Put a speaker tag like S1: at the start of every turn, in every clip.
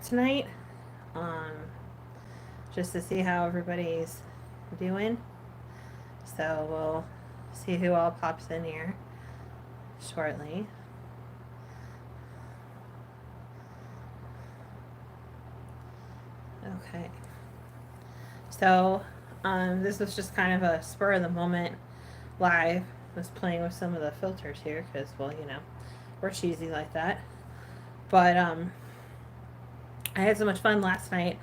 S1: live tonight, um, just to see how everybody's doing. So we'll see who all pops in here shortly. Okay. So this was just kind of a spur of the moment live. Was playing with some of the filters here because, well, we're cheesy like that. But I had so much fun last night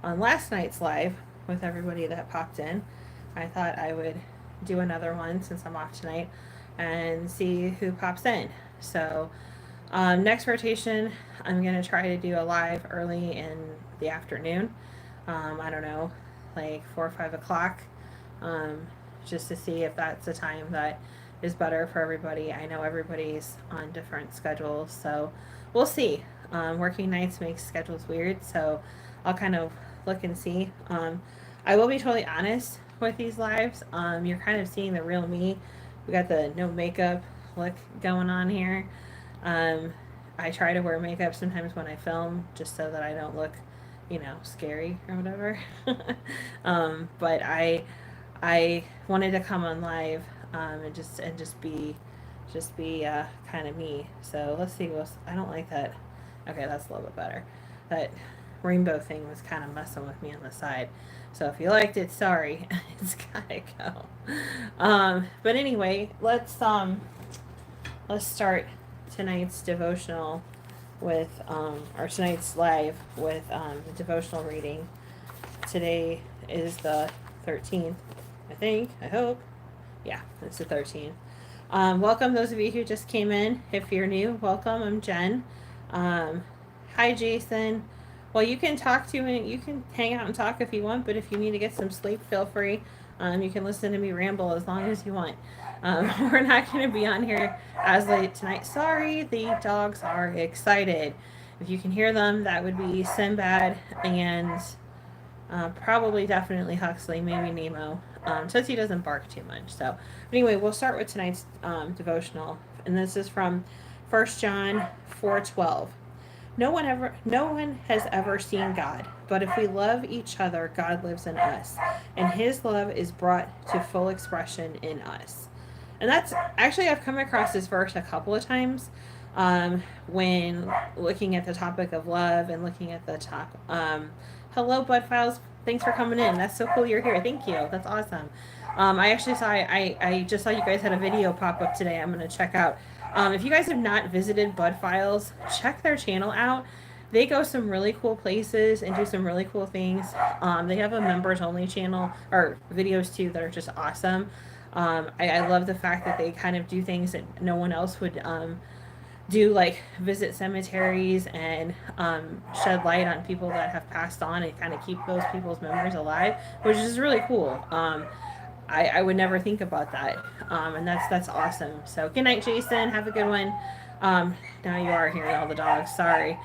S1: on last night's live with everybody that popped in. I thought I would do another one since I'm off tonight and see who pops in. So, next rotation, I'm going to try to do a live early in the afternoon. I don't know, like 4 or 5 o'clock, um, just to see if that's a time that is better for everybody. I know everybody's on different schedules, so we'll see. Working nights makes schedules weird, so I'll kind of look and see. I will be totally honest with these lives. You're kind of seeing the real me. We got the no makeup look going on here. Um, I try to wear makeup sometimes when I film just so that I don't look, scary or whatever. But I wanted to come on live and just be kind of me. So let's see. I don't like that. Okay, that's a little bit better. That rainbow thing was kind of messing with me on the side. So if you liked it, sorry, it's gotta go. But anyway, let's start tonight's devotional with or tonight's live with devotional reading. Today is the 13th, I think. I hope. Yeah, it's the 13th. Welcome those of you who just came in. If you're new, welcome. I'm Jen. Um, Hi, Jason. Well, you can talk to me. You can hang out and talk if you want, but if you need to get some sleep, feel free. You can listen to me ramble as long as you want. We're not going to be on here as late tonight. Sorry, the dogs are excited. If you can hear them, that would be Sinbad and probably definitely Huxley, maybe Nemo. Tootsie doesn't bark too much. So, but anyway, we'll start with tonight's devotional, and this is from 1 John 4:12. No one has ever seen God, but if we love each other, God lives in us, and His love is brought to full expression in us. And that's actually I've come across this verse a couple of times when looking at the topic of love and looking at the top. Hello, Bud Files. Thanks for coming in. That's so cool you're here. Thank you. That's awesome. I actually saw I just saw you guys had a video pop up today. I'm gonna check out. If you guys have not visited Bud Files, check their channel out. They go some really cool places and do some really cool things. They have a members only channel or videos too that are just awesome. I love the fact that they kind of do things that no one else would do, like visit cemeteries and shed light on people that have passed on and kind of keep those people's memories alive, which is really cool. I would never think about that, and that's awesome. So good night, Jason. Have a good one. Now you are hearing all the dogs. Sorry.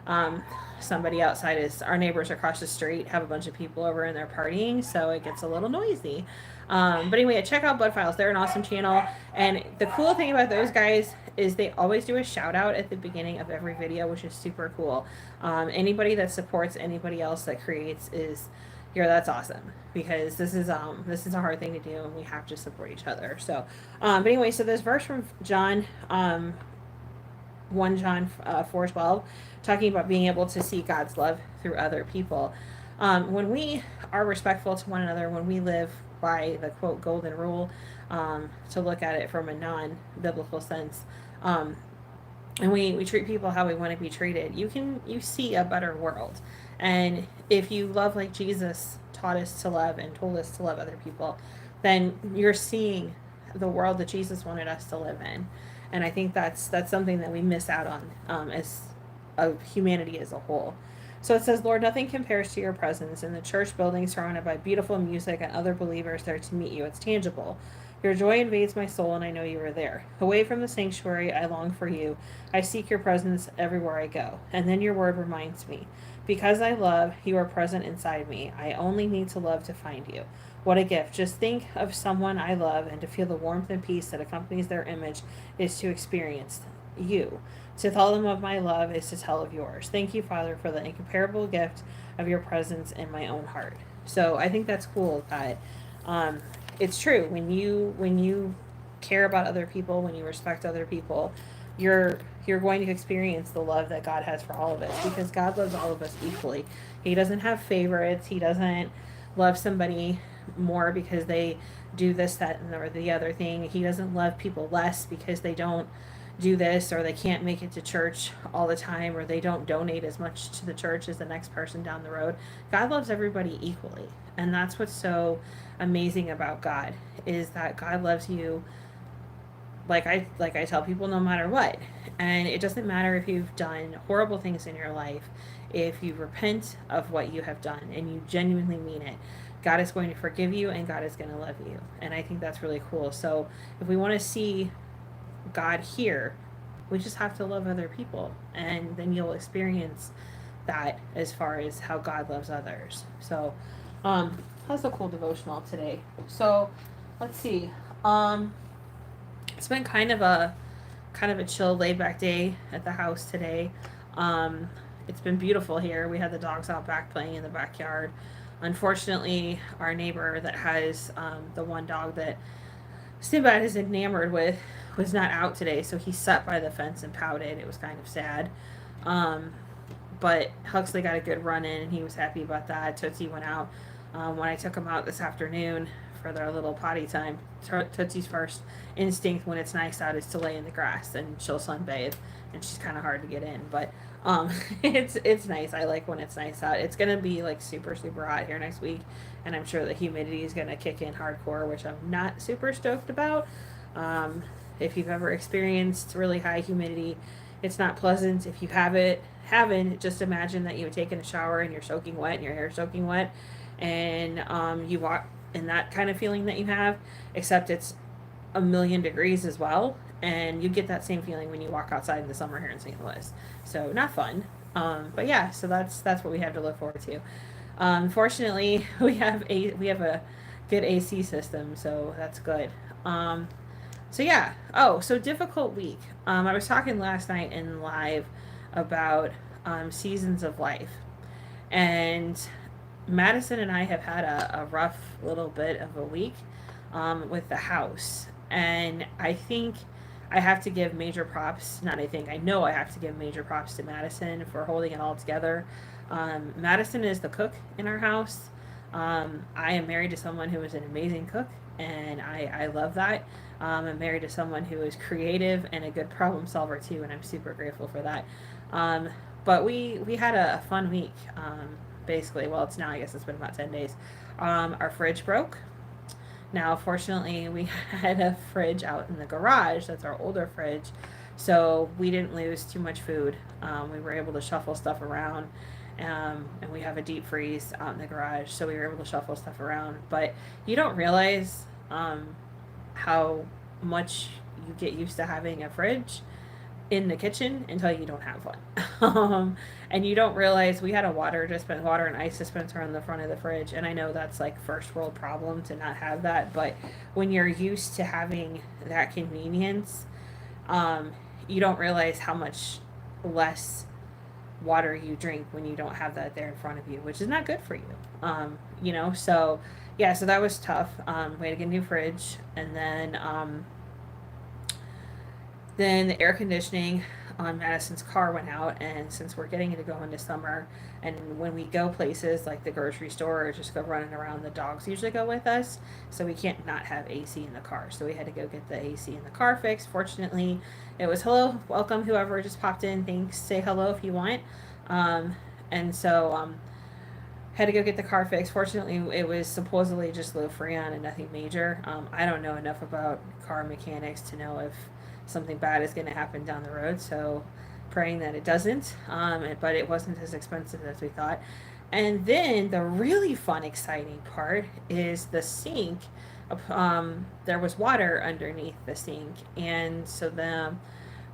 S1: Um, Somebody outside is our neighbors across the street have a bunch of people over and they're partying, so it gets a little noisy. But anyway, check out Blood Files. They're an awesome channel, and the cool thing about those guys is they always do a shout out at the beginning of every video, which is super cool. Anybody that supports anybody else that creates is here. That's awesome because this is a hard thing to do, and we have to support each other. So, but anyway, so this verse from John 1 John 4:12, talking about being able to see God's love through other people. When we are respectful to one another, when we live by the quote golden rule, to look at it from a non-biblical sense, and we treat people how we want to be treated, you see a better world. And if you love like Jesus taught us to love and told us to love other people, then you're seeing the world that Jesus wanted us to live in. And I think that's something that we miss out on as of humanity as a whole. So it says, Lord, nothing compares to your presence in the church building surrounded by beautiful music and other believers there to meet you. It's tangible. Your joy invades my soul, and I know you are there. Away from the sanctuary, I long for you. I seek your presence everywhere I go. And then your word reminds me. Because I love, you are present inside me. I only need to love to find you. What a gift. Just think of someone I love, and to feel the warmth and peace that accompanies their image is to experience you. To tell them of my love is to tell of yours. Thank you, Father, for the incomparable gift of your presence in my own heart. So I think that's cool that um, it's true when you care about other people, when you respect other people, you're going to experience the love that God has for all of us because God loves all of us equally. He doesn't have favorites. He doesn't love somebody more because they do this, that, and or the other thing. He doesn't love people less because they don't do this or they can't make it to church all the time or they don't donate as much to the church as the next person down the road. God loves everybody equally. And that's what's so amazing about God is that God loves you like I tell people no matter what. And it doesn't matter if you've done horrible things in your life. If you repent of what you have done and you genuinely mean it, God is going to forgive you and God is going to love you. And I think that's really cool. So if we want to see God here, we just have to love other people. And then you'll experience that as far as how God loves others. So that's a cool devotional today. So let's see. It's been kind of a chill, laid back day at the house today. Um, it's been beautiful here. We had the dogs out back playing in the backyard. Unfortunately, our neighbor that has the one dog that Sinbad is enamored with was not out today, so he sat by the fence and pouted. It was kind of sad. Um, but Huxley got a good run in, and he was happy about that. Tootsie went out. When I took him out this afternoon for their little potty time, Tootsie's first instinct when it's nice out is to lay in the grass, and she'll sunbathe, and she's kind of hard to get in. But it's nice. I like when it's nice out. It's gonna be like super super hot here next week, and I'm sure the humidity is gonna kick in hardcore, which I'm not super stoked about. Um, if you've ever experienced really high humidity, it's not pleasant. If you haven't, just imagine that you've taken a shower and you're soaking wet and your hair's soaking wet, and you walk in that kind of feeling that you have, except it's a million degrees as well, and you get that same feeling when you walk outside in the summer here in St. Louis. So not fun. But yeah, so that's what we have to look forward to. Fortunately, we have a good AC system, so that's good. So yeah. Oh, so difficult week. I was talking last night in live about seasons of life, and Madison and I have had a rough little bit of a week with the house, and I think I have to give major props. Not I think I know I have to give major props to Madison for holding it all together. Madison is the cook in our house. I am married to someone who is an amazing cook, and I love that. I'm married to someone who is creative and a good problem solver too, and I'm super grateful for that. Um, but we had a fun week. Basically, well, it's now I guess it's been about 10 days. Our fridge broke. Now, fortunately, we had a fridge out in the garage. That's our older fridge, so we didn't lose too much food. We were able to shuffle stuff around, and we have a deep freeze out in the garage, so we were able to shuffle stuff around. But you don't realize how much you get used to having a fridge in the kitchen until you don't have one. And you don't realize we had a water and ice dispenser on the front of the fridge, and I know that's like first world problem to not have that, but when you're used to having that convenience, um, you don't realize how much less water you drink when you don't have that there in front of you, which is not good for you. So yeah, so that was tough. We had to get a new fridge, and then the air conditioning on Madison's car went out, and since we're getting to go into summer, and when we go places like the grocery store or just go running around, the dogs usually go with us, so we can't not have AC in the car. So we had to go get the AC in the car fixed. Fortunately, it was hello, welcome, whoever just popped in. Thanks. Say hello if you want. Um, and so had to go get the car fixed. Fortunately, it was supposedly just low freon and nothing major. I don't know enough about car mechanics to know if something bad is going to happen down the road. So praying that it doesn't. But it wasn't as expensive as we thought. And then the really fun, exciting part is the sink. There was water underneath the sink, and so the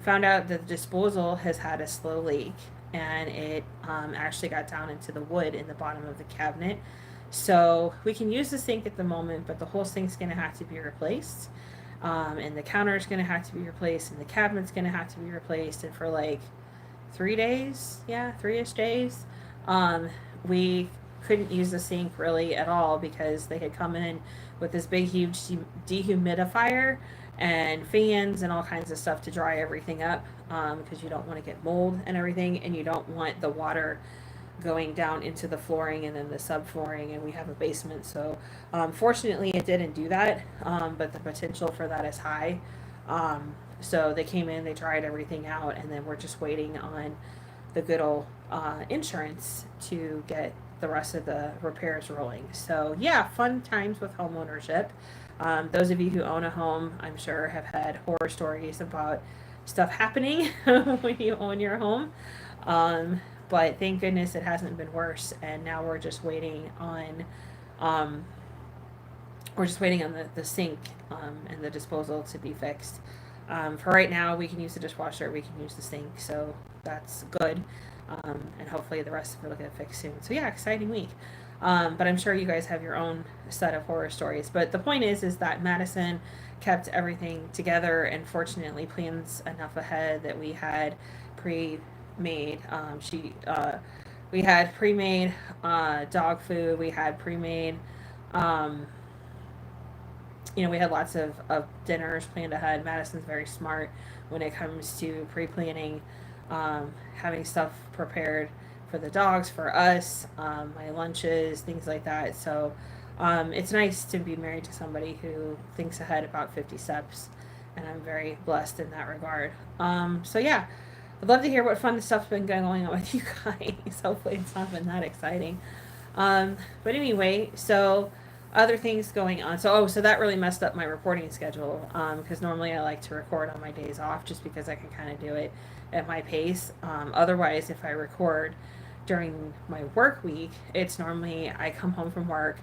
S1: found out that the disposal has had a slow leak, and it actually got down into the wood in the bottom of the cabinet. So we can use the sink at the moment, but the whole sink's going to have to be replaced. And the counter is going to have to be replaced, and the cabinet's going to have to be replaced. And for like 3 days, yeah, 3-ish days, we couldn't use the sink really at all because they had come in with this big, huge dehumidifier and fans and all kinds of stuff to dry everything up, because you don't want to get mold and everything, and you don't want the water going down into the flooring and then the subflooring, and we have a basement, so fortunately it didn't do that, but the potential for that is high. So they came in, they tried everything out, and then we're just waiting on the good old insurance to get the rest of the repairs rolling. So yeah, fun times with home ownership. Those of you who own a home, I'm sure, have had horror stories about stuff happening when you own your home. Um, but thank goodness it hasn't been worse, and now um, we're just waiting on the sink, and the disposal to be fixed. For right now, we can use the dishwasher, we can use the sink, so that's good. And hopefully the rest of it will get fixed soon. So yeah, exciting week. But I'm sure you guys have your own set of horror stories. But the point is that Madison kept everything together, and fortunately plans enough ahead that we had pre-made. We had pre-made dog food. We had pre-made. Um, we had lots of dinners planned ahead. Madison's very smart when it comes to pre-planning, having stuff prepared for the dogs, for us, my lunches, things like that. So it's nice to be married to somebody who thinks ahead about 50 steps, and I'm very blessed in that regard. So yeah, I'd love to hear what fun stuff's been going on with you guys. Hopefully it's not been that exciting. But anyway, so other things going on. So that really messed up my recording schedule, because normally I like to record on my days off just because I can kind of do it at my pace. Otherwise, if I record during my work week, it's normally I come home from work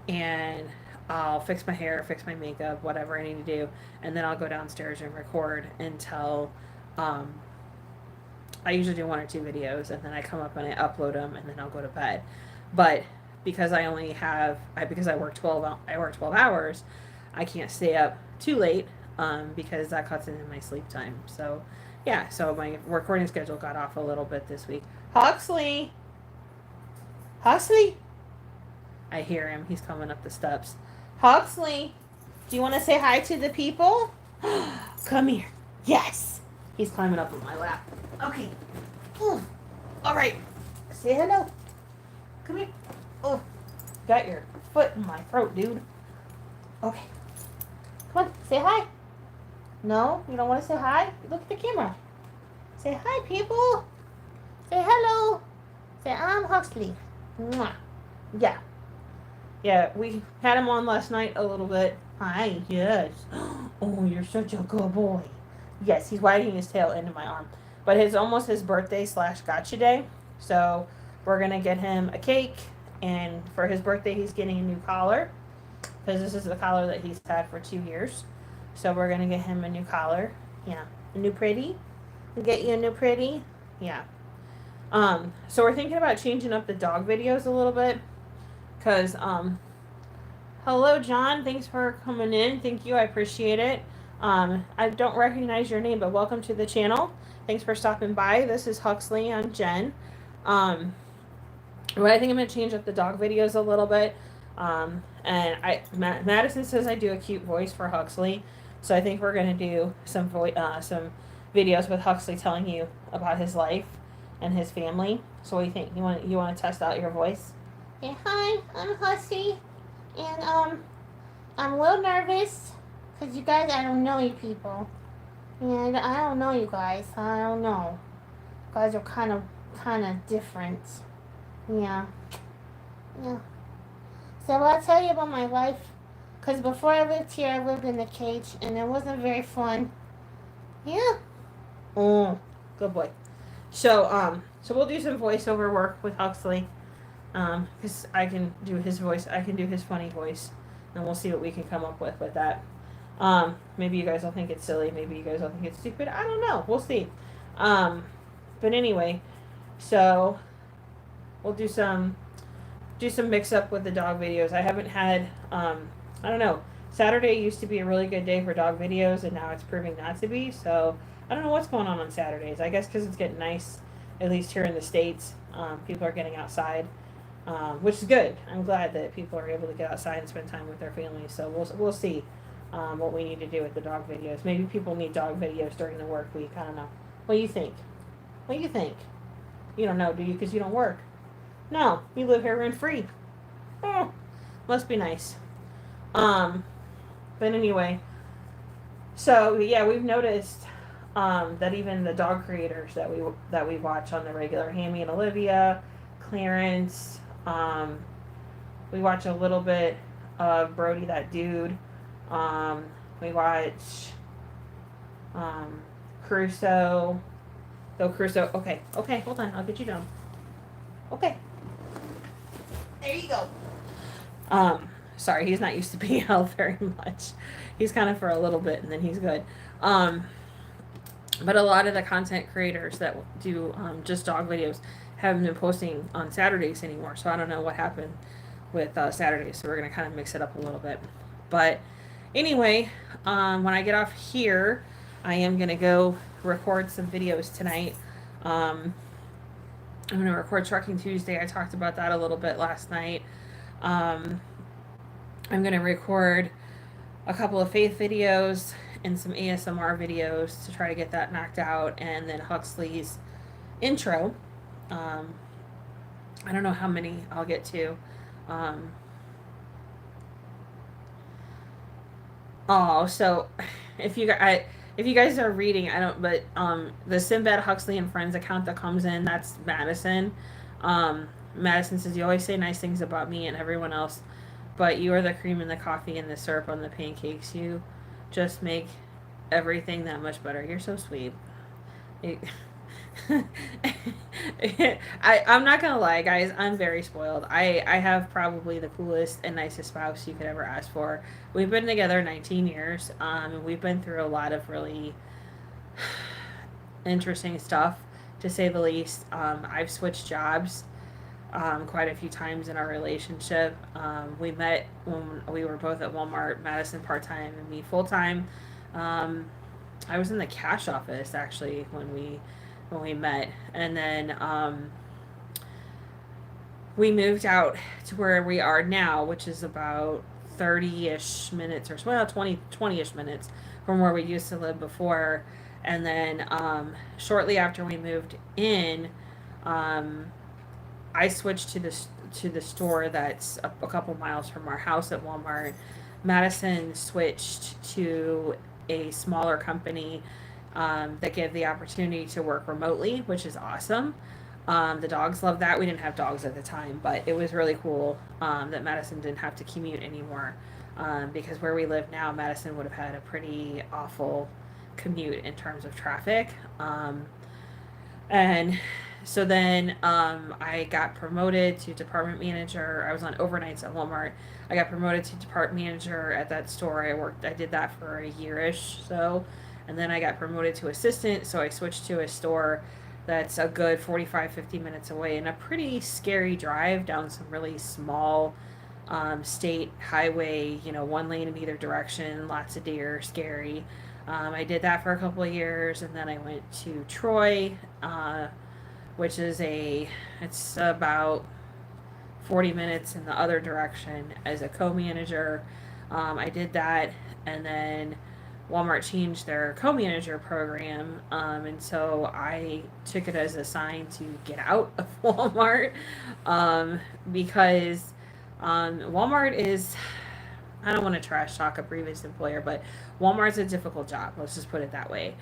S1: and I'll fix my hair, fix my makeup, whatever I need to do, and then I'll go downstairs and record until um, I usually do 1 or 2 videos, and then I come up and I upload them, and then I'll go to bed. But because because I work 12 hours, I can't stay up too late, because that cuts into my sleep time. So yeah, so my recording schedule got off a little bit this week. Huxley, Huxley, I hear him. He's coming up the steps. Huxley, do you want to say hi to the people? Come here. Yes. He's climbing up on my lap. Okay. Ooh. All right. Say hello. Come here. Oh, got your foot in my throat, dude. Okay. Come on, say hi. No, you don't want to say hi? Look at the camera. Say hi, people. Say hello. Say, I'm Huxley. Mwah. Yeah. Yeah, we had him on last night a little bit. Hi, yes. Oh, you're such a good boy. Yes, he's wagging his tail into my arm. But it's almost his birthday / gotcha day. So we're going to get him a cake. And for his birthday, he's getting a new collar. Because this is the collar that he's had for 2 years. So we're going to get him a new collar. Yeah. A new pretty. We'll get you a new pretty. Yeah. So we're thinking about changing up the dog videos a little bit. Because, hello, John. Thanks for coming in. Thank you. I appreciate it. I don't recognize your name, but welcome to the channel. Thanks for stopping by. This is Huxley. I'm Jen. But I think I'm going to change up the dog videos a little bit. And Madison says I do a cute voice for Huxley. So I think we're going to do some videos with Huxley telling you about his life and his family. So what do you think? You want to test out your voice? Yeah, hi, I'm Hussy, and I'm a little nervous, because you guys, I don't know you people. Yeah, I don't know you guys, I don't know. You guys are kind of different. Yeah. Yeah. So I'll tell you about my life, because before I lived here, I lived in a cage, and it wasn't very fun. Yeah. Oh, good boy. So we'll do some voiceover work with Huxley. Because I can do his voice, I can do his funny voice, and we'll see what we can come up with that. Maybe you guys will think it's silly, maybe you guys will think it's stupid, I don't know, we'll see. But anyway, so we'll do some mix up with the dog videos. I haven't had, I don't know, Saturday used to be a really good day for dog videos, and now it's proving not to be. So I don't know what's going on Saturdays. I guess because it's getting nice, at least here in the States. People are getting outside, which is good. I'm glad that people are able to get outside and spend time with their families. So we'll see what we need to do with the dog videos. Maybe people need dog videos during the work week. I don't know. What do you think? What do you think? You don't know, do you? Because you don't work. No, you live here rent free. Oh, must be nice. Um, but anyway, so yeah, we've noticed that even the dog creators that we watch on the regular, Hammy and Olivia, Clarence, we watch a little bit of Brody that dude. Um, we watch Crusoe. Though Crusoe, okay, hold on, I'll get you down. Okay, there you go. Sorry, he's not used to being held very much. He's kind of for a little bit and then he's good. But a lot of the content creators that do just dog videos haven't been posting on Saturdays anymore. So I don't know what happened with Saturdays. So we're going to kind of mix it up a little bit. But anyway, when I get off here, I am going to go record some videos tonight. I'm going to record Trucking Tuesday. I talked about that a little bit last night. I'm going to record a couple of faith videos and some ASMR videos to try to get that knocked out, and then Huxley's intro. I don't know how many I'll get to. So if you guys are reading, I don't, but the Sinbad Huxley and Friends account that comes in, that's Madison. Madison says, you always say nice things about me and everyone else, but you are the cream and the coffee and the syrup on the pancakes. You just make everything that much better. You're so sweet. I'm not gonna lie, guys. I'm very spoiled. I have probably the coolest and nicest spouse you could ever ask for. We've been together 19 years. And we've been through a lot of really interesting stuff, to say the least. I've switched jobs quite a few times in our relationship. We met when we were both at Walmart, Madison part time and me full time. I was in the cash office actually when we met, and then we moved out to where we are now, which is about 30-ish minutes, or well, 20-ish minutes from where we used to live before. And then shortly after we moved in, I switched to the store that's a couple miles from our house at Walmart. Madison switched to a smaller company that gave the opportunity to work remotely, which is awesome. The dogs love that. We didn't have dogs at the time, but it was really cool that Madison didn't have to commute anymore, because where we live now, Madison would have had a pretty awful commute in terms of traffic. And so then I got promoted to department manager. I was on overnights at Walmart. I got promoted to department manager at that store. I did that for a year-ish, so. And then I got promoted to assistant, so I switched to a store that's a good 45, 50 minutes away, and a pretty scary drive down some really small state highway, one lane in either direction, lots of deer, scary. I did that for a couple of years, and then I went to Troy, which is it's about 40 minutes in the other direction as a co-manager. I did that, and then Walmart changed their co-manager program, and so I took it as a sign to get out of Walmart, because Walmart is, I don't want to trash talk a previous employer, but Walmart's a difficult job. Let's just put it that way.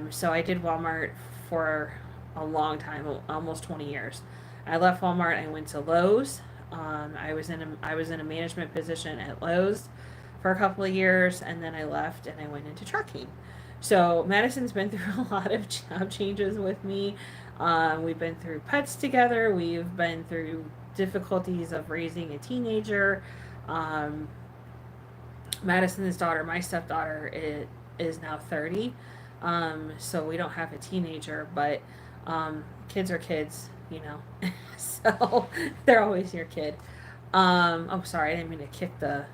S1: So I did Walmart for a long time, almost 20 years. I left Walmart. I went to Lowe's. I was in a management position at Lowe's for a couple of years, and then I left and I went into trucking. So Madison's been through a lot of job changes with me. We've been through pets together. We've been through difficulties of raising a teenager. Madison's daughter, my stepdaughter, is now 30. So we don't have a teenager, but kids are kids, so they're always your kid. I'm sorry, I didn't mean to kick the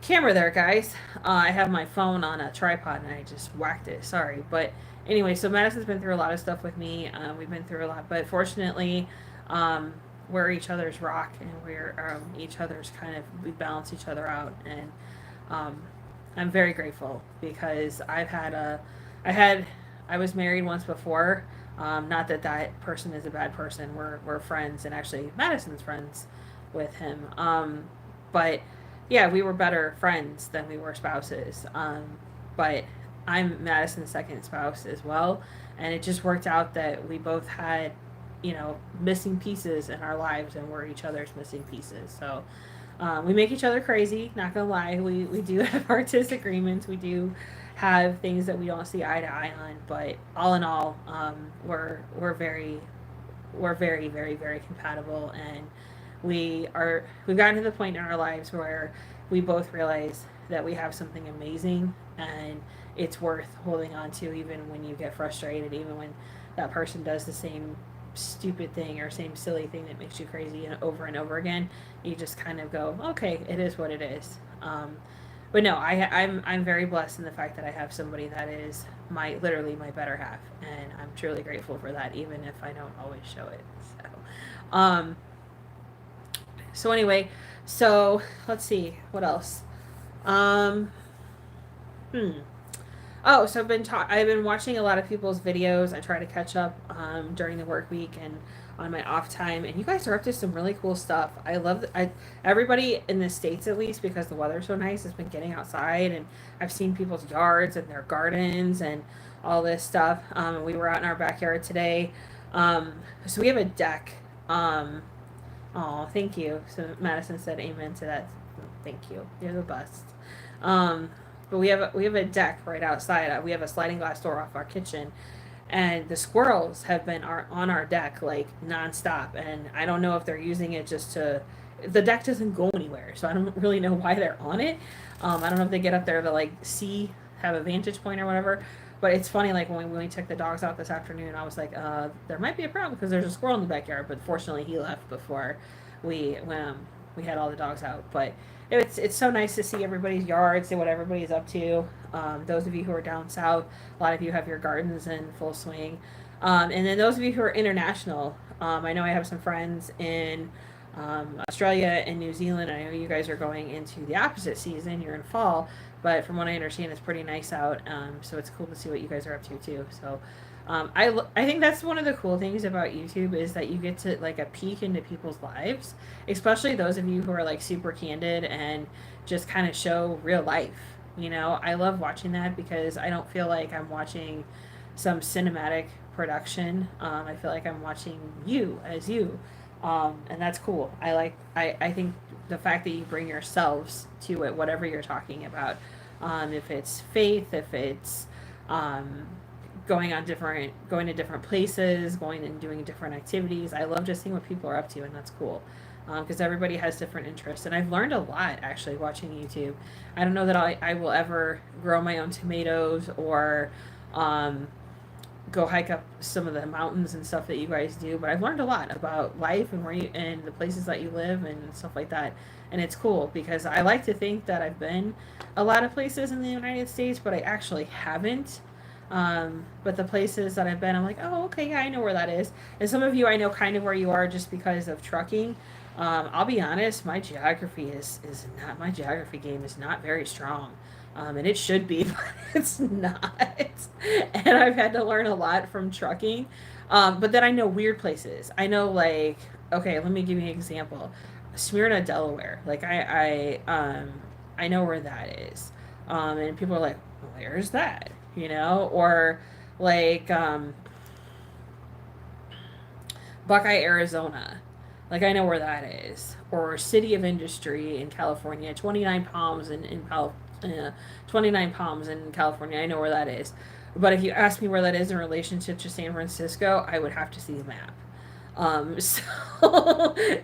S1: camera there, guys. I have my phone on a tripod and I just whacked it. Sorry, but anyway, so Madison's been through a lot of stuff with me. We've been through a lot, but fortunately, um, we're each other's rock and we're each other's kind of we balance each other out, and um, I'm very grateful because I had, I was married once before. Not that that person is a bad person. We're friends, and actually Madison's friends with him. But yeah, we were better friends than we were spouses. But I'm Madison's second spouse as well, and it just worked out that we both had, missing pieces in our lives, and we're each other's missing pieces. So we make each other crazy. Not gonna lie, we do have our disagreements. We do have things that we don't see eye to eye on, but all in all, we're very very very compatible, and we've gotten to the point in our lives where we both realize that we have something amazing, and it's worth holding on to even when you get frustrated, even when that person does the same stupid thing or same silly thing that makes you crazy and over again. You just kind of go, okay, it is what it is. But no, I'm very blessed in the fact that I have somebody that is my literally my better half, and I'm truly grateful for that, even if I don't always show it. Um, so anyway, so let's see what else. Um, hmm. Oh, so I've been watching a lot of people's videos. I try to catch up during the work week and on my off time. And you guys are up to some really cool stuff. I love everybody in the States, at least because the weather's so nice, has been getting outside, and I've seen people's yards and their gardens and all this stuff. We were out in our backyard today. So we have a deck. Oh, thank you. So Madison said amen to that. Thank you. You're the best. Um, but we have a deck right outside. We have a sliding glass door off our kitchen, and the squirrels have been on our deck like nonstop. And I don't know if they're using it just to. The deck doesn't go anywhere, so I don't really know why they're on it. I don't know if they get up there to like see, have a vantage point or whatever. But it's funny, like when we took the dogs out this afternoon, I was like, there might be a problem because there's a squirrel in the backyard. But fortunately, he left before we had all the dogs out. But it's so nice to see everybody's yards, see what everybody's up to. Those of you who are down south, a lot of you have your gardens in full swing. And then those of you who are international, I know I have some friends in Australia and New Zealand. I know you guys are going into the opposite season. You're in fall, but from what I understand, it's pretty nice out. So it's cool to see what you guys are up to too. So I think that's one of the cool things about YouTube is that you get to like a peek into people's lives, especially those of you who are like super candid and just kind of show real life. I love watching that because I don't feel like I'm watching some cinematic production. I feel like I'm watching you as you, and that's cool. I think the fact that you bring yourselves to it, whatever you're talking about, if it's faith, if it's um, going to different places, going and doing different activities. I love just seeing what people are up to, and that's cool because everybody has different interests. And I've learned a lot actually watching YouTube. I don't know that I will ever grow my own tomatoes or um, go hike up some of the mountains and stuff that you guys do, but I've learned a lot about life and where you and the places that you live and stuff like that. And it's cool because I like to think that I've been a lot of places in the United States, but I actually haven't. But the places that I've been, I'm like, oh, okay, yeah, I know where that is. And some of you, I know kind of where you are just because of trucking. I'll be honest, my geography game is not very strong. And it should be, but it's not. And I've had to learn a lot from trucking. But then I know weird places. I know, like, okay, let me give you an example. Smyrna, Delaware. Like, I know where that is. And people are like, where's that? Or like Buckeye, Arizona. Like, I know where that is. Or City of Industry in California. 29 Palms uh, 29 Palms in California. I know where that is. But if you ask me where that is in relationship to San Francisco, I would have to see the map. So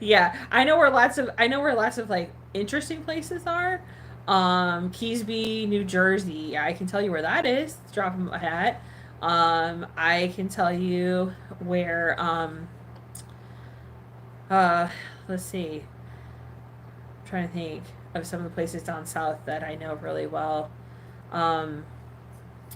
S1: yeah, I know where lots of like interesting places are. Keysby, New Jersey. Yeah, I can tell you where that is. Drop 'em a hat. I can tell you where uh let's see. trying to think of some of the places down south that I know really well. Um,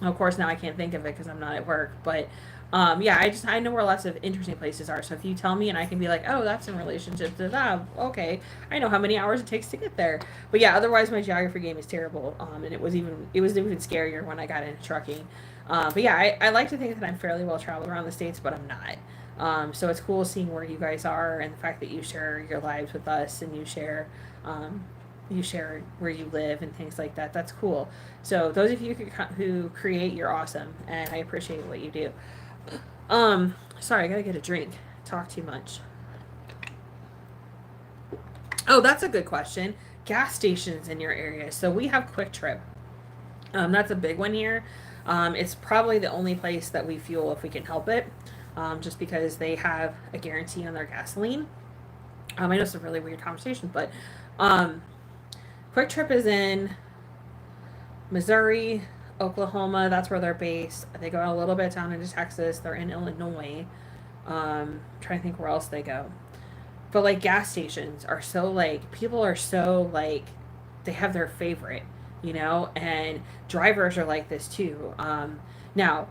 S1: of course, now I can't think of it because I'm not at work. But yeah, I know where lots of interesting places are. So if you tell me, and I can be like, oh, that's in relationship to that. Okay, I know how many hours it takes to get there. But yeah, otherwise my geography game is terrible. And it was even scarier when I got into trucking. But yeah, I like to think that I'm fairly well traveled around the states, but I'm not. So it's cool seeing where you guys are and the fact that you share your lives with us and um, you share where you live and things like that. That's cool. So those of you who create, you're awesome, and I appreciate what you do. Sorry, I gotta get a drink. Talk too much. Oh, that's a good question. Gas stations in your area. So we have Quick Trip. That's a big one here. It's probably the only place that we fuel if we can help it, just because they have a guarantee on their gasoline. I know it's a really weird conversation, but um, Quick Trip is in Missouri, Oklahoma. That's where they're based. They go a little bit down into Texas. They're in Illinois. Trying to think where else they go. But like gas stations are so like people are so like they have their favorite, and drivers are like this too. Now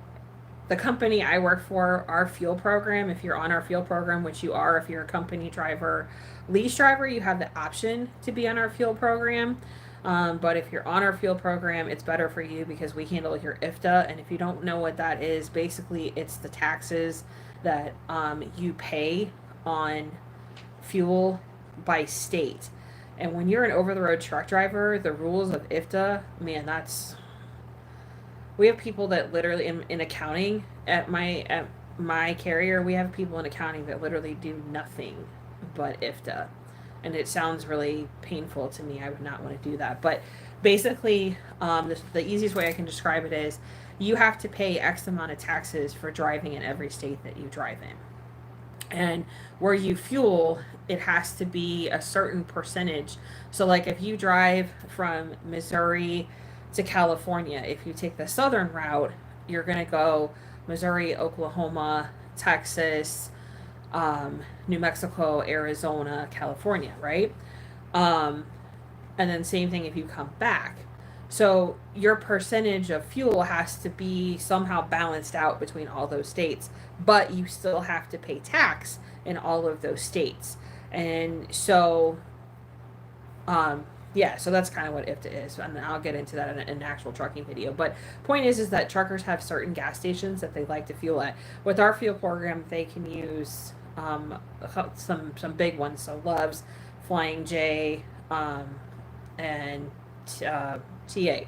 S1: the company I work for, our fuel program, if you're on our fuel program, which you are if you're a company driver, lease driver, you have the option to be on our fuel program. But if you're on our fuel program, it's better for you because we handle your IFTA. And if you don't know what that is, basically it's the taxes that you pay on fuel by state. And when you're an over the road truck driver, the rules of IFTA, man, we have people that literally in accounting at my carrier, we have people in accounting that literally do nothing but IFTA. And it sounds really painful to me. I would not want to do that. But basically, the easiest way I can describe it is you have to pay X amount of taxes for driving in every state that you drive in. And where you fuel, it has to be a certain percentage. So, like if you drive from Missouri to California, if you take the southern route, you're going to go Missouri, Oklahoma, Texas, New Mexico, Arizona, California, right? Um, and then same thing if you come back. So your percentage of fuel has to be somehow balanced out between all those states, but you still have to pay tax in all of those states. And so, um, yeah, so that's kind of what IFTA is, and I'll get into that in an actual trucking video. But point is that truckers have certain gas stations that they like to fuel at. With our fuel program, they can use some big ones, so Love's, Flying J, and TA,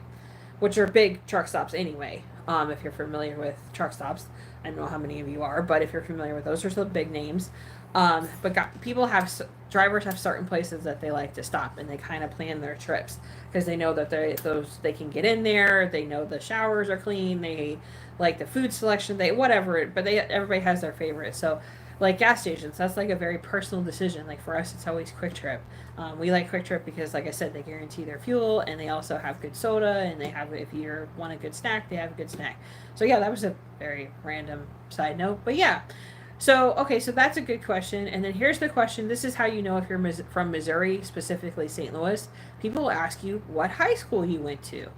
S1: which are big truck stops anyway. If you're familiar with truck stops, I don't know how many of you are, but if you're familiar with those are some big names. Drivers have certain places that they like to stop, and they kind of plan their trips because they know that they can get in there. They know the showers are clean. They like the food selection. They whatever, but everybody has their favorite. So like gas stations, that's like a very personal decision. Like for us, it's always Quick Trip. We like Quick Trip because, like I said, they guarantee their fuel, and they also have good soda, and they have, if you want a good snack, they have a good snack. So yeah, that was a very random side note, but yeah. So okay, so that's a good question. And then here's the question. This is how you know if you're from Missouri, specifically St. Louis. People will ask you what high school you went to.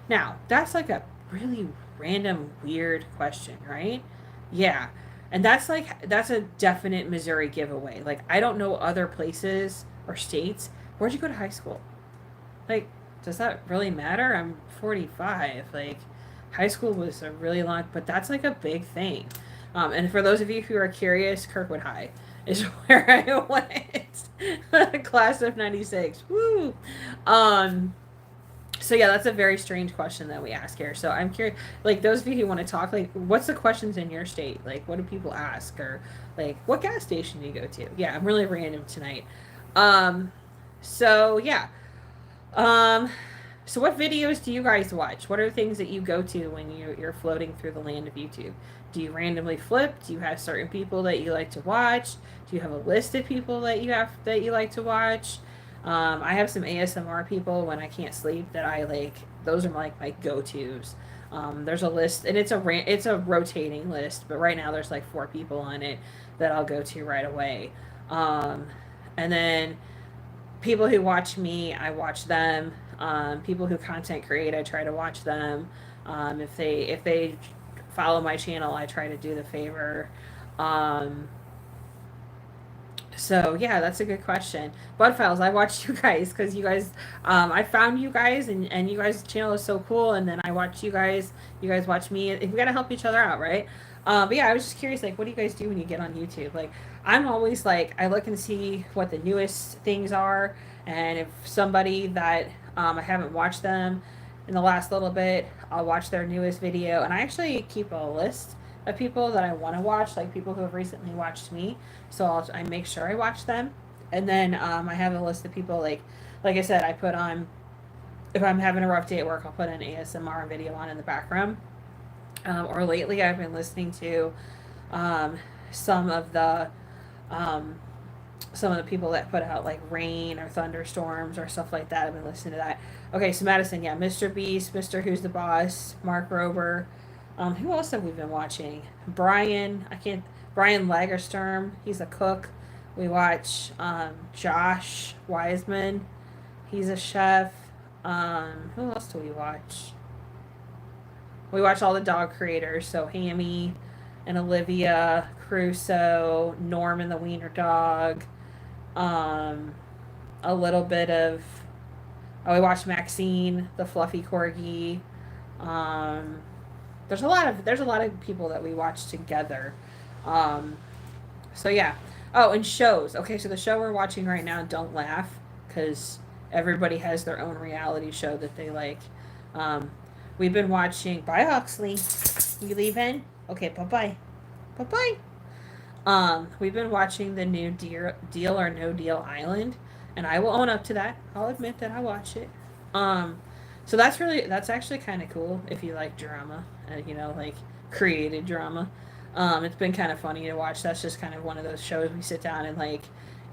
S1: Now that's like a really random, weird question, right? Yeah. And that's a definite Missouri giveaway. Like I don't know other places or states. Where'd you go to high school? Like, does that really matter? I'm 45. Like, high school was a really long, but that's like a big thing. And for those of you who are curious, Kirkwood High is where I went. Class of '96. Woo! Um, so yeah, that's a very strange question that we ask here. So I'm curious, like those of you who want to talk, like, what's the questions in your state? Like, what do people ask, or like, what gas station do you go to? Yeah, I'm really random tonight. Um, so yeah. Um, so what videos do you guys watch? What are things that you go to when you're floating through the land of YouTube? Do you randomly flip? Do you have certain people that you like to watch? Do you have a list of people that you like to watch? I have some ASMR people when I can't sleep that I like. Those are like my go-tos. There's a list, and it's a rotating list, but right now there's like 4 people on it that I'll go to right away. And then people who watch me, I watch them. People who content create, I try to watch them. If they follow my channel, I try to do the favor. Um, so yeah, that's a good question. Bud Files, I watched you guys because you guys, I found you guys, and you guys' channel is so cool. And then I watch you guys. You guys watch me. We gotta help each other out, right? But yeah, I was just curious, like, what do you guys do when you get on YouTube? Like, I'm always like, I look and see what the newest things are, and if somebody that I haven't watched them in the last little bit, I'll watch their newest video, and I actually keep a list of people that I want to watch, like people who have recently watched me. So I make sure I watch them, and then I have a list of people like I said, I put on, if I'm having a rough day at work, I'll put an ASMR video on in the background. Or lately, I've been listening to um, some of the um, some of the people that put out like rain or thunderstorms or stuff like that. I've been listening to that. Okay, so Madison, yeah, Mr. Beast, Mr. Who's the Boss, Mark Rober. Who else have we been watching? Brian Lagerstrom. He's a cook. We watch Josh Wiseman. He's a chef. Who else do we watch? We watch all the dog creators. So Hammy and Olivia, Crusoe, Norman the Wiener Dog. Um, a little bit of. Oh, we watched Maxine, the fluffy corgi. Um, there's a lot of people that we watch together. Um, so yeah. Oh, and shows. Okay, so the show we're watching right now, Don't Laugh, because everybody has their own reality show that they like. Um, we've been watching. Bye, Huxley. You leaving? Okay, bye bye. Bye bye. We've been watching the new Deal or No Deal Island, and I will own up to that. I'll admit that I watch it. Um, so that's actually kind of cool if you like drama, like created drama. It's been kind of funny to watch. That's just kind of one of those shows we sit down and like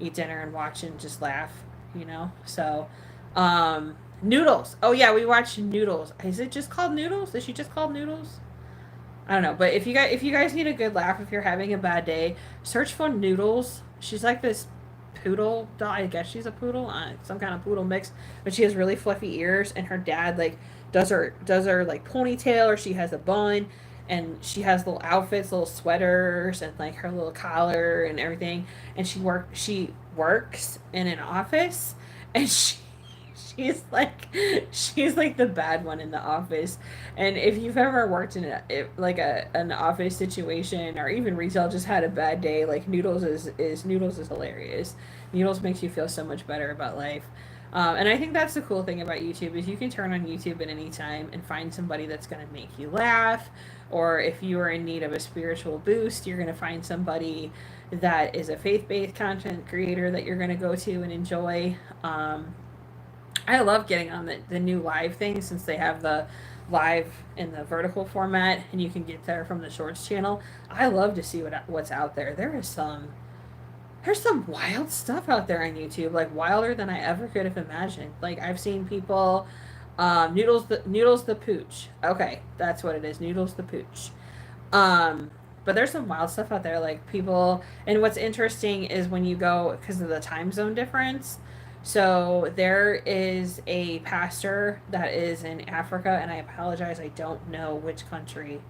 S1: eat dinner and watch and just laugh. So, Noodles. Oh yeah, we watched Noodles. Is it just called Noodles? Is she just called Noodles? I don't know, but if you guys need a good laugh, if you're having a bad day, search for Noodles. She's like this poodle dog. I guess she's a poodle, some kind of poodle mix, but she has really fluffy ears, and her dad like does her like ponytail, or she has a bun, and she has little outfits, little sweaters, and like her little collar and everything. And she works in an office, and she's like she's like the bad one in the office. And if you've ever worked in like an office situation or even retail, just had a bad day, like Noodles is hilarious. Noodles makes you feel so much better about life. And I think that's the cool thing about YouTube is you can turn on YouTube at any time and find somebody that's going to make you laugh. Or if you are in need of a spiritual boost, you're going to find somebody that is a faith-based content creator that you're going to go to and enjoy. I love getting on the new live thing since they have the live in the vertical format and you can get there from the shorts channel. I love to see what's out there. There's some wild stuff out there on YouTube, like wilder than I ever could have imagined. Like I've seen people, Noodles the Pooch. Okay, that's what it is. Noodles the Pooch. But there's some wild stuff out there, like people. And what's interesting is when you go because of the time zone difference. So there is a pastor that is in Africa, and I apologize, I don't know which country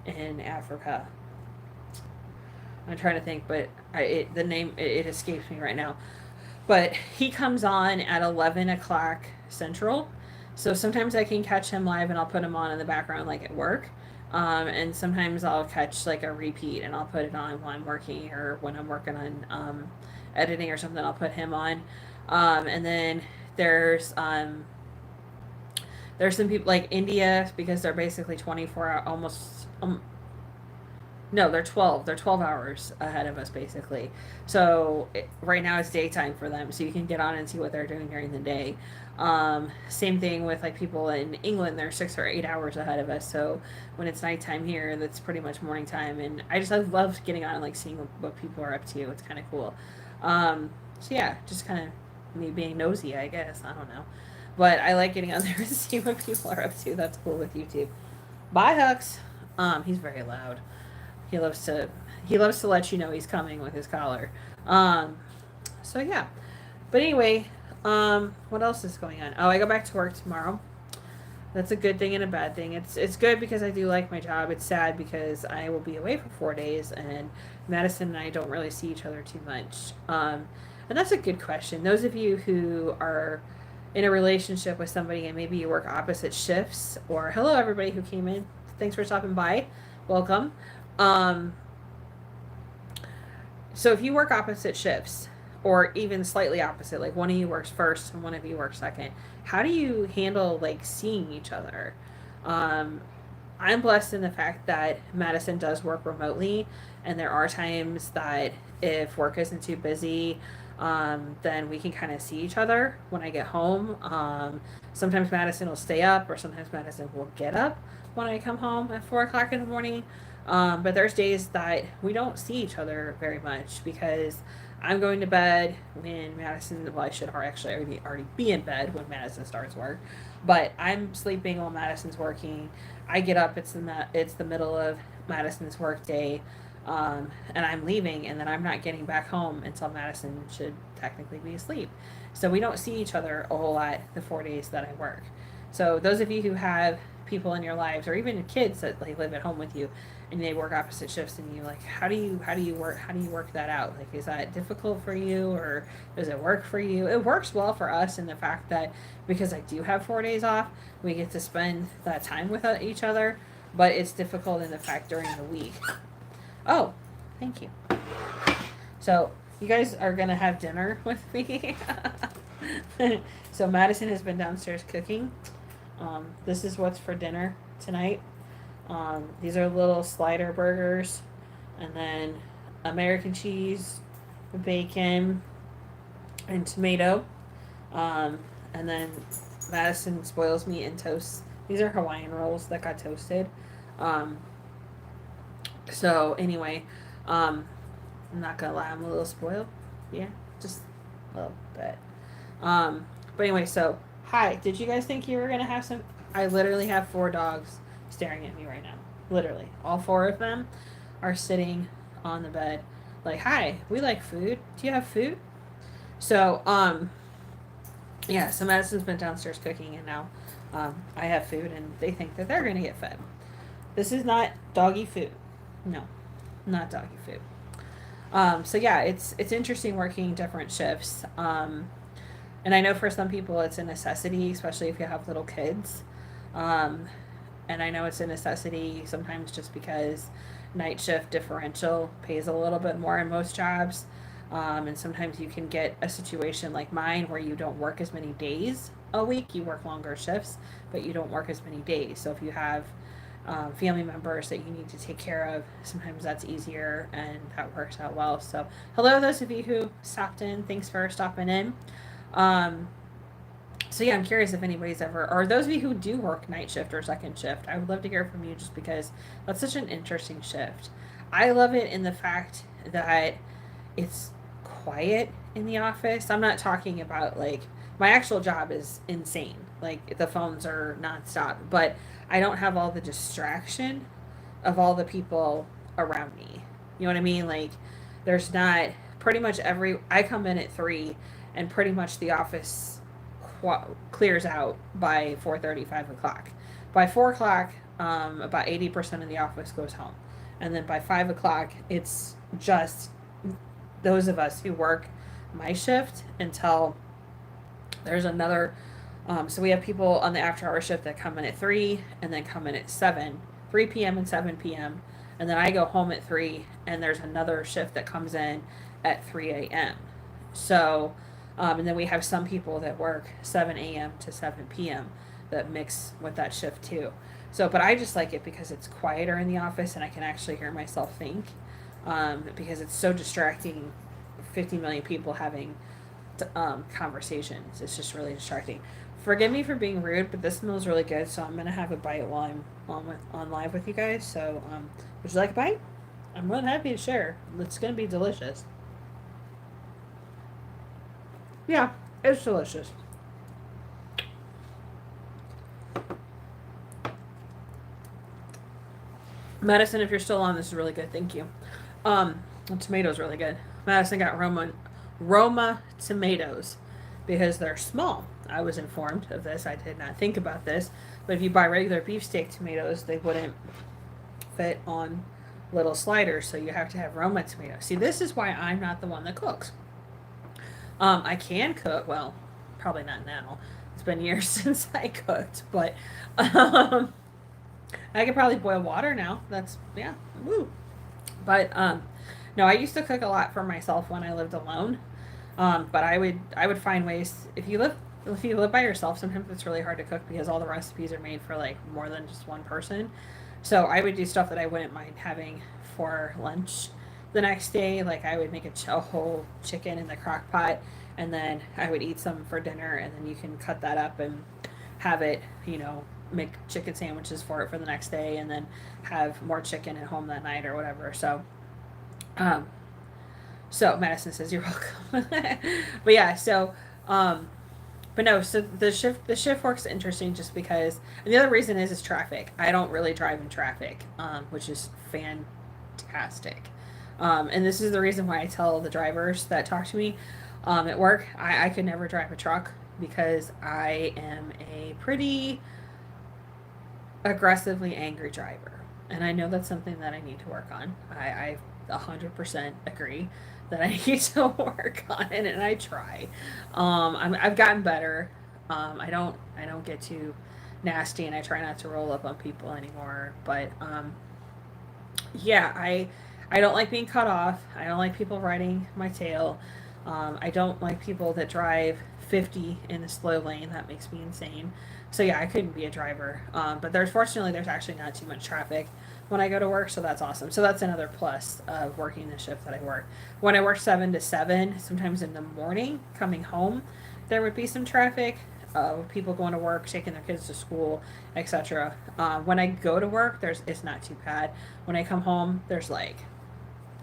S1: in Africa. I'm trying to think, but the name it escapes me right now. But he comes on at 11 o'clock Central, so sometimes I can catch him live, and I'll put him on in the background, like at work. And sometimes I'll catch like a repeat, and I'll put it on while I'm working or when I'm working on editing or something. I'll put him on, and then there's um, there's some people like India because they're basically 24 hour, almost no, they're 12. They're 12 hours ahead of us, basically. So right now it's daytime for them, so you can get on and see what they're doing during the day. Same thing with like people in England. They're 6 or 8 hours ahead of us. So when it's nighttime here, that's pretty much morning time. And I love getting on and like seeing what people are up to. It's kind of cool. So yeah, just kind of me being nosy, I guess. I don't know. But I like getting on there to see what people are up to. That's cool with YouTube. Bye, Hux. He's very loud. He loves to let you know he's coming with his collar. Um, so yeah. But anyway, what else is going on? Oh, I go back to work tomorrow. That's a good thing and a bad thing. It's good because I do like my job. It's sad because I will be away for 4 days, and Madison and I don't really see each other too much. And that's a good question. Those of you who are in a relationship with somebody and maybe you work opposite shifts, or hello everybody who came in. Thanks for stopping by. Welcome. Um, so if you work opposite shifts, or even slightly opposite, like one of you works first and one of you works second, how do you handle like seeing each other? Um, I'm blessed in the fact that Madison does work remotely, and there are times that if work isn't too busy, then we can kind of see each other when I get home. Sometimes Madison will stay up, or sometimes Madison will get up when I come home at 4 o'clock in the morning. But there's days that we don't see each other very much because I'm going to bed when Madison. Well, I should actually already be in bed when Madison starts work, but I'm sleeping while Madison's working. I get up. It's the middle of Madison's work day, and I'm leaving, and then I'm not getting back home until Madison should technically be asleep. So we don't see each other a whole lot the 4 days that I work. So those of you who have people in your lives, or even kids that like live at home with you, and they work opposite shifts, and you like, how do you work that out? Like, is that difficult for you, or does it work for you? It works well for us in the fact that because I do have 4 days off, we get to spend that time with each other. But it's difficult in the fact during the week. Oh, thank you. So you guys are gonna have dinner with me. So Madison has been downstairs cooking. This is what's for dinner tonight. These are little slider burgers, and then American cheese, bacon, and tomato. Um, and then Madison spoils me and toasts. These are Hawaiian rolls that got toasted. Um, so anyway, I'm not gonna lie, I'm a little spoiled. Yeah, just a little bit. But anyway, so hi. Did you guys think you were gonna have some? I literally have 4 dogs staring at me right now. Literally, all 4 of them are sitting on the bed. Like, hi, we like food. Do you have food? So, yeah. So Madison's been downstairs cooking, and now, I have food, and they think that they're gonna get fed. This is not doggy food. No, not doggy food. So yeah, it's interesting working different shifts. And I know for some people it's a necessity, especially if you have little kids. Um, and I know it's a necessity sometimes just because night shift differential pays a little bit more in most jobs. And sometimes you can get a situation like mine where you don't work as many days a week, you work longer shifts, but you don't work as many days. So if you have family members that you need to take care of, sometimes that's easier and that works out well. So, hello, those of you who stopped in. Thanks for stopping in. Um, so yeah, I'm curious if anybody's ever, or those of you who do work night shift or second shift, I would love to hear from you just because that's such an interesting shift. I love it in the fact that it's quiet in the office. I'm not talking about like my actual job is insane. Like the phones are nonstop, but I don't have all the distraction of all the people around me. You know what I mean? Like there's not pretty much I come in at 3 and pretty much the office clears out by 4:30, 5 o'clock. By 4 o'clock, about 80% of the office goes home, and then by 5 o'clock, it's just those of us who work my shift until there's another. So we have people on the after hour shift that come in at 3 and then come in at 7, 3 p.m. and 7 p.m. And then I go home at 3 and there's another shift that comes in at 3 a.m. So, and then we have some people that work 7 a.m. to 7 p.m. that mix with that shift too. So, but I just like it because it's quieter in the office and I can actually hear myself think, because it's so distracting. 50 million people having conversations. It's just really distracting. Forgive me for being rude, but this meal is really good, so I'm gonna have a bite while I'm on live with you guys. So, would you like a bite? I'm more than happy to share. It's gonna be delicious. Yeah, it's delicious. Madison, if you're still on, this is really good. Thank you. The tomato's really good. Madison got Roma tomatoes because they're small. I was informed of this. I did not think about this. But if you buy regular beefsteak tomatoes, they wouldn't fit on little sliders. So you have to have Roma tomatoes. See, this is why I'm not the one that cooks. I can cook. Well, probably not now. It's been years since I cooked. But I could probably boil water now. That's, yeah, woo. But no, I used to cook a lot for myself when I lived alone. But I would find ways if you live by yourself. Sometimes it's really hard to cook because all the recipes are made for like more than just one person. So I would do stuff that I wouldn't mind having for lunch the next day. Like I would make a whole chicken in the crock pot, and then I would eat some for dinner, and then you can cut that up and have it, make chicken sandwiches for it for the next day, and then have more chicken at home that night or whatever. Um, so Madison says you're welcome. But yeah, um, but no, so the shift work's interesting just because, and the other reason is traffic. I don't really drive in traffic, which is fantastic. And this is the reason why I tell the drivers that talk to me at work, I could never drive a truck because I am a pretty aggressively angry driver. And I know that's something that I need to work on. I 100% agree that I need to work on it, and I try. I've gotten better. I don't get too nasty, and I try not to roll up on people anymore. But yeah, I don't like being cut off. I don't like people riding my tail. I don't like people that drive 50 in a slow lane. That makes me insane. So yeah, I couldn't be a driver. But there's actually not too much traffic when I go to work, so that's awesome. So that's another plus of working the shift that I work. When I work 7 to 7, sometimes in the morning, coming home, there would be some traffic. People going to work, taking their kids to school, etc. When I go to work, it's not too bad. When I come home, there's like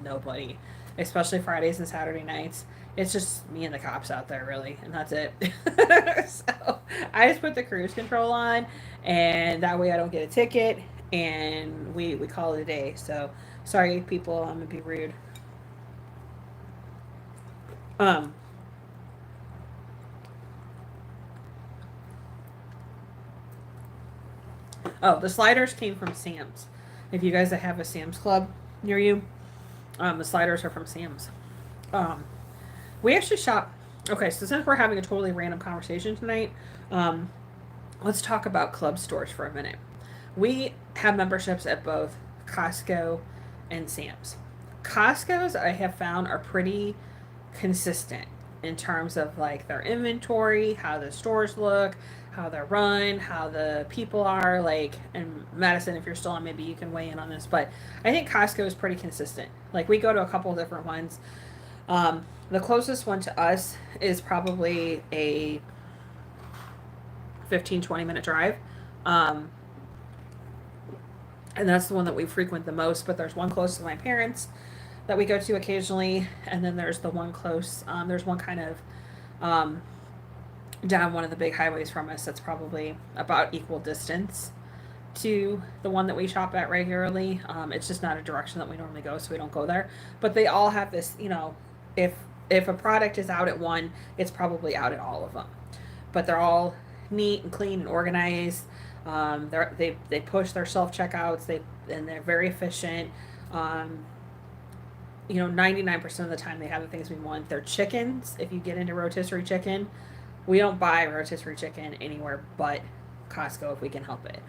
S1: nobody, especially Fridays and Saturday nights. It's just me and the cops out there, really, and that's it. So I just put the cruise control on, and that way I don't get a ticket, and we call it a day. So sorry, people, I'm gonna be rude. Um, oh, the sliders came from Sam's. If you guys have a Sam's Club near you, the sliders are from Sam's. Um, we actually shop. Okay, so since we're having a totally random conversation tonight, um, let's talk about club stores for a minute. We have memberships at both Costco and Sam's. Costco's I have found are pretty consistent in terms of like their inventory, how the stores look, how they're run, how the people are like. And Madison, if you're still on, maybe you can weigh in on this, but I think Costco is pretty consistent. Like we go to a couple of different ones. The closest one to us is probably a 15-20 minute drive. Um, and that's the one that we frequent the most. But there's one close to my parents that we go to occasionally, and then there's the one close. There's one kind of um, down one of the big highways from us that's probably about equal distance to the one that we shop at regularly. It's just not a direction that we normally go, so we don't go there. But they all have this, if if a product is out at one, it's probably out at all of them. But they're all neat and clean and organized. They push their self checkouts. They're very efficient. Um, 99% of the time they have the things we want. They're chickens. If you get into rotisserie chicken, we don't buy rotisserie chicken anywhere but Costco if we can help it.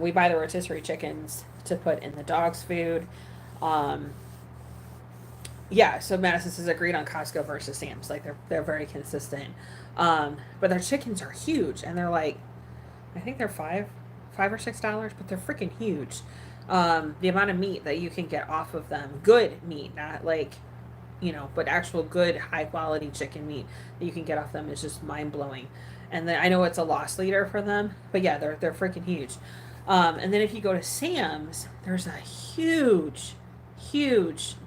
S1: We buy the rotisserie chickens to put in the dog's food. Um, yeah, so Madison says agreed on Costco versus Sam's. Like they're very consistent. But their chickens are huge, and they're like, I think they're $5 or $6, but they're freaking huge. The amount of meat that you can get off of them, good meat, not like, but actual good high quality chicken meat that you can get off them is just mind blowing. And then I know it's a loss leader for them, but yeah, they're freaking huge. And then if you go to Sam's, there's a huge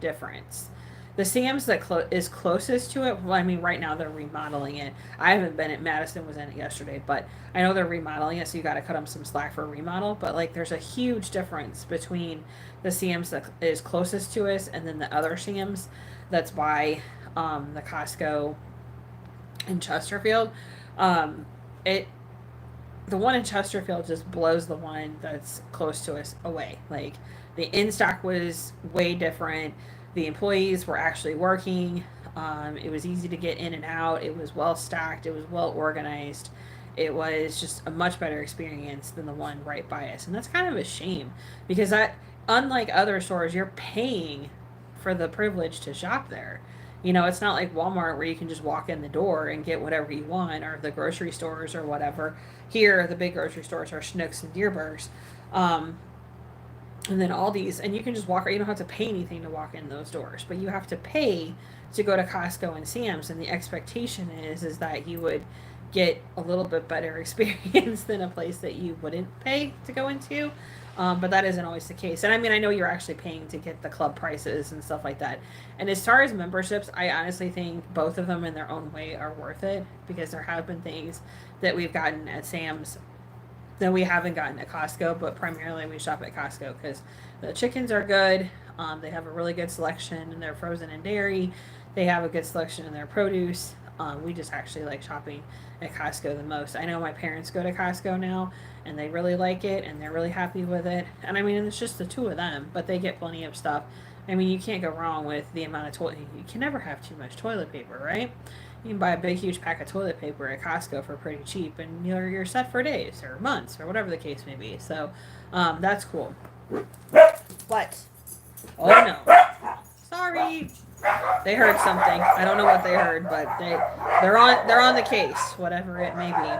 S1: difference. The Sam's that is closest to it, well, I mean, right now they're remodeling it. I haven't been at Madison was in it yesterday, but I know they're remodeling it, so you got to cut them some slack for a remodel. But like, there's a huge difference between the Sam's that is closest to us and then the other Sam's that's by the Costco in Chesterfield. Um, it the one in Chesterfield just blows the one that's close to us away. Like the in stock was way different. The employees were actually working. It was easy to get in and out. It was well stacked. It was well organized. It was just a much better experience than the one right by us, and that's kind of a shame because that, unlike other stores, you're paying for the privilege to shop there. You know, it's not like Walmart where you can just walk in the door and get whatever you want, or the grocery stores or whatever. Here, the big grocery stores are Schnucks and Deerbergs, um, and then Aldi's, and you can just walk. You don't have to pay anything to walk in those doors, but you have to pay to go to Costco and Sam's. And the expectation is that you would get a little bit better experience than a place that you wouldn't pay to go into. But that isn't always the case. And I mean, I know you're actually paying to get the club prices and stuff like that. And as far as memberships, I honestly think both of them in their own way are worth it because there have been things that we've gotten at Sam's that we haven't gotten at Costco, but primarily we shop at Costco because the chickens are good. They have a really good selection in their frozen and dairy. They have a good selection in their produce. We just actually like shopping at Costco the most. I know my parents go to Costco now and they really like it and they're really happy with it. And I mean, it's just the two of them, but they get plenty of stuff. I mean, you can't go wrong with the amount of toilet. You can never have too much toilet paper, right? You can buy a big, huge pack of toilet paper at Costco for pretty cheap, and you're set for days or months or whatever the case may be. So that's cool. What? Oh no! Sorry, they heard something. I don't know what they heard, but they're on the case, whatever it may be.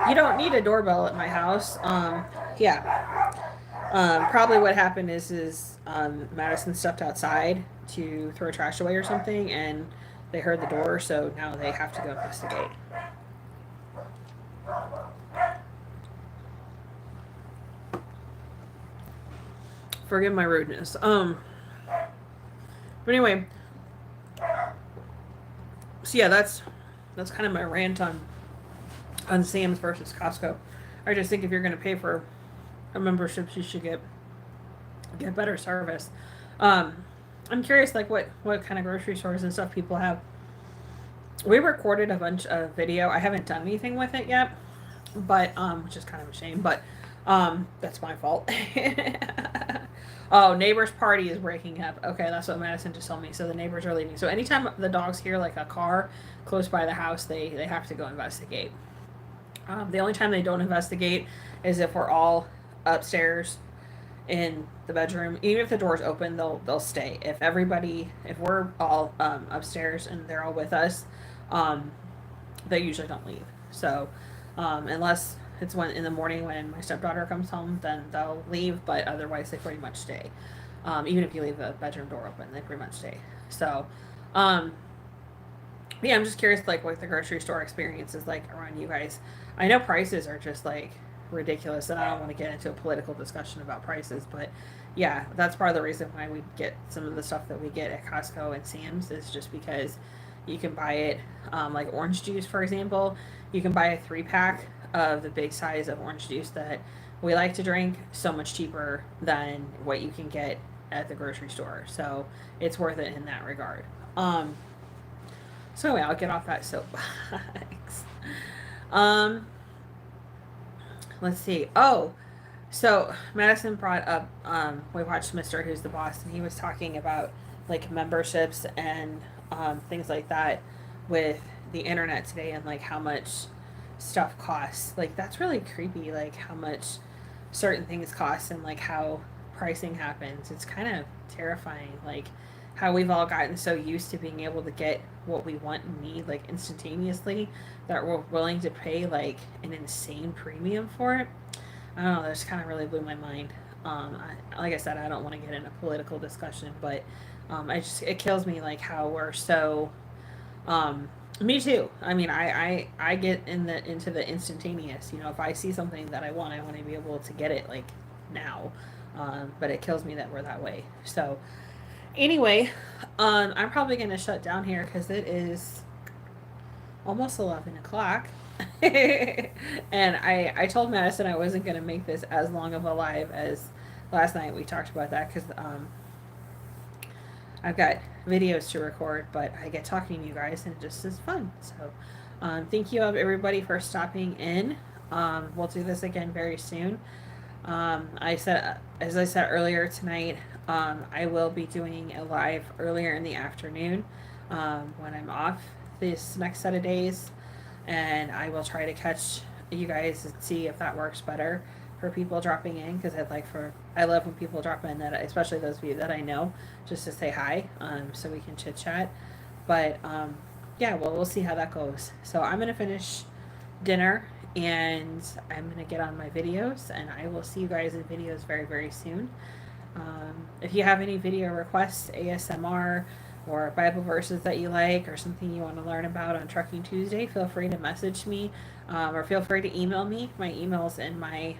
S1: You don't need a doorbell at my house. Yeah. Probably what happened is Madison stepped outside to throw trash away or something, and they heard the door, so now they have to go investigate. Forgive my rudeness. But anyway, so yeah, that's kind of my rant on Sam's versus Costco. I just think if you're going to pay for a membership, you should get better service. I'm curious, like what kind of grocery stores and stuff people have. We recorded a bunch of video. I haven't done anything with it yet, but which is kind of a shame. But that's my fault. Oh, neighbor's party is breaking up. Okay, that's what Madison just told me. So the neighbors are leaving. So anytime the dogs hear like a car close by the house, they have to go investigate. The only time they don't investigate is if we're all upstairs in the bedroom. Even if the door's open, they'll stay. If we're all upstairs and they're all with us, they usually don't leave. So unless it's in the morning when my stepdaughter comes home, then they'll leave. But otherwise, they pretty much stay. Even if you leave the bedroom door open, they pretty much stay. So yeah, I'm just curious, like what the grocery store experience is like around you guys. I know prices are just like ridiculous, and I don't want to get into a political discussion about prices, but yeah, that's part of the reason why we get some of the stuff that we get at Costco and Sam's is just because you can buy it, like orange juice, for example. You can buy a 3-pack of the big size of orange juice that we like to drink, so much cheaper than what you can get at the grocery store. So it's worth it in that regard. So anyway, I'll get off that soapbox. Let's see. Oh, so Madison brought up, we watched Mr. Who's the Boss, and he was talking about like memberships and things like that with the internet today and like how much stuff costs. Like that's really creepy, like how much certain things cost and like how pricing happens. It's kind of terrifying, like how we've all gotten so used to being able to get what we want and need like instantaneously that we're willing to pay like an insane premium for it. I don't know, that just kind of really blew my mind. Like I said, I don't want to get in a political discussion, but it kills me like how we're so me too. I mean, I get into the instantaneous. You know, if I see something that I want to be able to get it like now. But it kills me that we're that way. So anyway, I'm probably going to shut down here because it is almost 11 o'clock. And I told Madison I wasn't going to make this as long of a live as last night. We talked about that because I've got videos to record, but I get talking to you guys, and it just is fun. So, thank you everybody for stopping in. We'll do this again very soon. As I said earlier tonight, I will be doing a live earlier in the afternoon when I'm off this next set of days, and I will try to catch you guys and see if that works better for people dropping in, because I love when people drop in, that especially those of you that I know, just to say hi, so we can chit chat. But yeah, well, we'll see how that goes. So I'm gonna finish dinner, and I'm gonna get on my videos, and I will see you guys in videos very, very soon. If you have any video requests, ASMR, or Bible verses that you like, or something you want to learn about on Trucking Tuesday, feel free to message me, or feel free to email me. My email's in my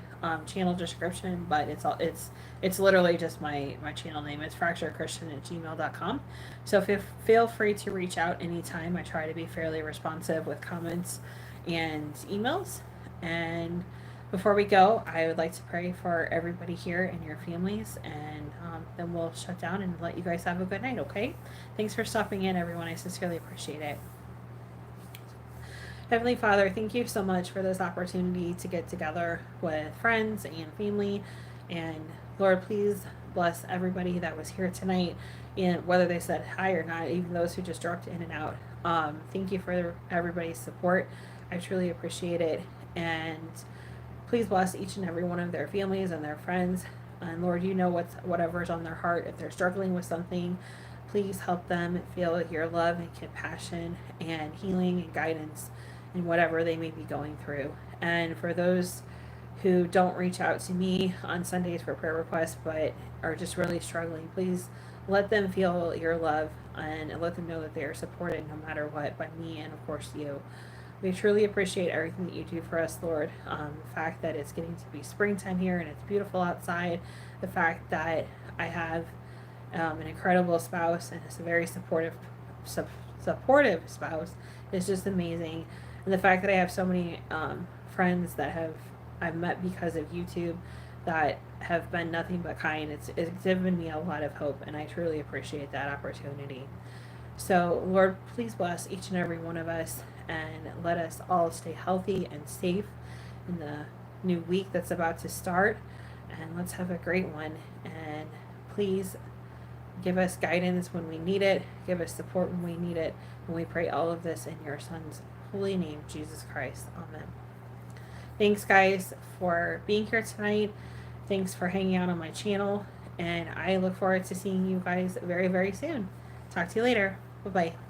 S1: channel description, but it's literally just my channel name. It's fracturechristian@gmail.com. So feel free to reach out anytime. I try to be fairly responsive with comments and emails. And before we go, I would like to pray for everybody here and your families, and then we'll shut down and let you guys have a good night, okay? Thanks for stopping in, everyone. I sincerely appreciate it. Heavenly Father, thank you so much for this opportunity to get together with friends and family. And Lord, please bless everybody that was here tonight, and whether they said hi or not, even those who just dropped in and out. Thank you for everybody's support. I truly appreciate it. And please bless each and every one of their families and their friends. And Lord, you know whatever's on their heart. If they're struggling with something, please help them feel your love and compassion and healing and guidance in whatever they may be going through. And for those who don't reach out to me on Sundays for prayer requests, but are just really struggling, please let them feel your love, and let them know that they are supported no matter what by me and, of course, you. We truly appreciate everything that you do for us, Lord. The fact that it's getting to be springtime here and it's beautiful outside. The fact that I have an incredible spouse, and it's a very supportive spouse, is just amazing. And the fact that I have so many friends that I've met because of YouTube, that have been nothing but kind. It's given me a lot of hope, and I truly appreciate that opportunity. So, Lord, please bless each and every one of us, and let us all stay healthy and safe in the new week that's about to start. And let's have a great one. And please give us guidance when we need it, give us support when we need it. And we pray all of this in your Son's holy name, Jesus Christ. Amen. Thanks, guys, for being here tonight. Thanks for hanging out on my channel. And I look forward to seeing you guys very, very soon. Talk to you later. Bye-bye.